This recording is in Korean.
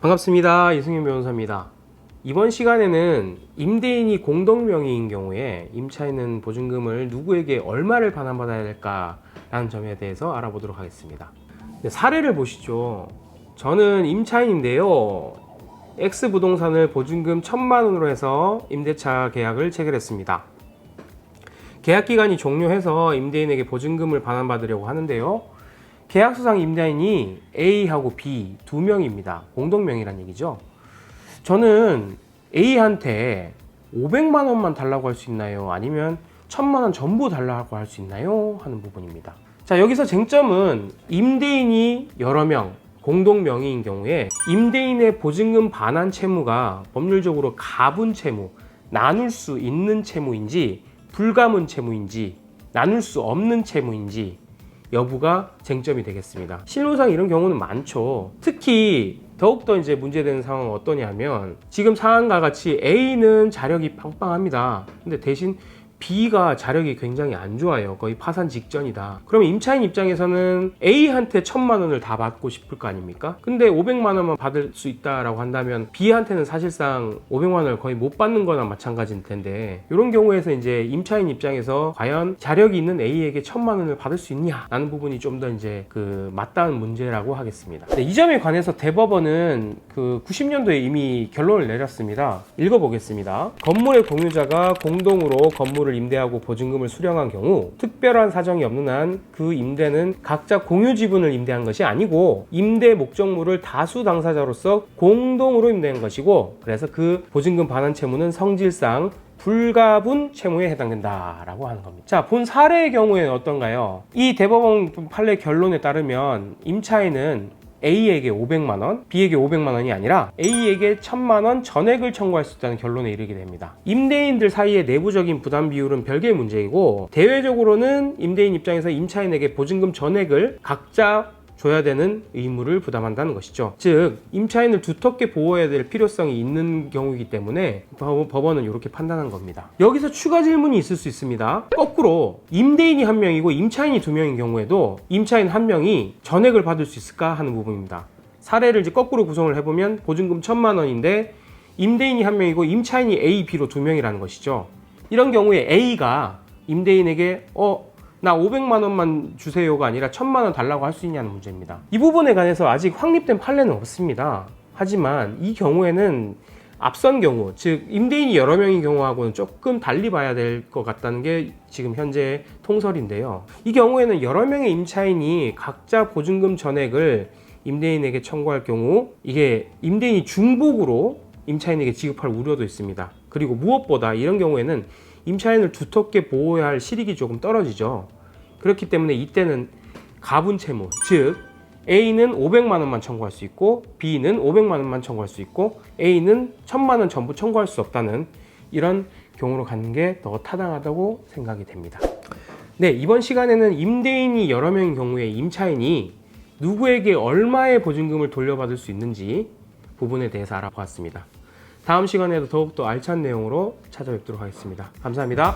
반갑습니다. 이승윤 변호사입니다. 이번 시간에는 임대인이 공동명의인 경우에 임차인은 보증금을 누구에게 얼마를 반환받아야 될까라는 점에 대해서 알아보도록 하겠습니다. 사례를 보시죠. 저는 임차인인데요. X부동산을 보증금 1,000만 원으로 해서 임대차 계약을 체결했습니다. 계약기간이 종료해서 임대인에게 보증금을 반환받으려고 하는데요. 계약서상 임대인이 A하고 B 두 명입니다. 공동명의란 얘기죠. 저는 A한테 500만 원만 달라고 할 수 있나요? 아니면 1,000만 원 전부 달라고 할 수 있나요? 하는 부분입니다. 자, 여기서 쟁점은 임대인이 여러 명, 공동명의인 경우에 임대인의 보증금 반환 채무가 법률적으로 가분 채무, 나눌 수 있는 채무인지 불가분 채무인지 나눌 수 없는 채무인지 여부가 쟁점이 되겠습니다. 실무상 이런 경우는 많죠. 특히 더욱더 이제 문제되는 상황은 어떠냐면 지금 상황과 같이 A는 자력이 빵빵합니다. 근데 대신 B가 자력이 굉장히 안 좋아요. 거의 파산 직전이다. 그러면 임차인 입장에서는 A한테 1,000만 원을 다 받고 싶을 거 아닙니까? 근데 500만 원만 받을 수 있다라고 한다면 B한테는 사실상 500만 원을 거의 못 받는 거나 마찬가지일 텐데, 이런 경우에서 이제 임차인 입장에서 과연 자력이 있는 A에게 1,000만 원을 받을 수 있냐라는 부분이 좀 더 이제 맞닿은 문제라고 하겠습니다. 네, 이 점에 관해서 대법원은 90년도에 이미 결론을 내렸습니다. 읽어보겠습니다. 건물의 공유자가 공동으로 건물을 임대하고 보증금을 수령한 경우 특별한 사정이 없는 한 그 임대는 각자 공유 지분을 임대한 것이 아니고 임대 목적물을 다수 당사자로서 공동으로 임대한 것이고, 그래서 그 보증금 반환 채무는 성질상 불가분 채무에 해당된다라고 하는 겁니다. 자, 본 사례의 경우에는 어떤가요? 이 대법원 판례 결론에 따르면 임차인은 A에게 500만 원, B에게 500만 원이 아니라 A에게 1,000만 원 전액을 청구할 수 있다는 결론에 이르게 됩니다. 임대인들 사이의 내부적인 부담 비율은 별개의 문제이고, 대외적으로는 임대인 입장에서 임차인에게 보증금 전액을 각자 줘야 되는 의무를 부담한다는 것이죠. 즉, 임차인을 두텁게 보호해야 될 필요성이 있는 경우이기 때문에 법원은 이렇게 판단한 겁니다. 여기서 추가 질문이 있을 수 있습니다. 거꾸로 임대인이 한 명이고 임차인이 두 명인 경우에도 임차인 한 명이 전액을 받을 수 있을까 하는 부분입니다. 사례를 이제 거꾸로 구성을 해보면 보증금 1,000만 원인데 임대인이 한 명이고 임차인이 A, B로 두 명이라는 것이죠. 이런 경우에 A가 임대인에게 나 500만 원만 주세요가 아니라 1,000만 원 달라고 할 수 있냐는 문제입니다. 이 부분에 관해서 아직 확립된 판례는 없습니다. 하지만 이 경우에는 앞선 경우, 즉 임대인이 여러 명인 경우하고는 조금 달리 봐야 될 것 같다는 게 지금 현재 통설인데요. 이 경우에는 여러 명의 임차인이 각자 보증금 전액을 임대인에게 청구할 경우 이게 임대인이 중복으로 임차인에게 지급할 우려도 있습니다. 그리고 무엇보다 이런 경우에는 임차인을 두텁게 보호해야 할 실익이 조금 떨어지죠. 그렇기 때문에 이때는 가분 채무, 즉 A는 500만 원만 청구할 수 있고 B는 500만 원만 청구할 수 있고 A는 1,000만 원 전부 청구할 수 없다는 이런 경우로 가는 게 더 타당하다고 생각이 됩니다. 네, 이번 시간에는 임대인이 여러 명인 경우에 임차인이 누구에게 얼마의 보증금을 돌려받을 수 있는지 부분에 대해서 알아보았습니다. 다음 시간에도 더욱더 알찬 내용으로 찾아뵙도록 하겠습니다. 감사합니다.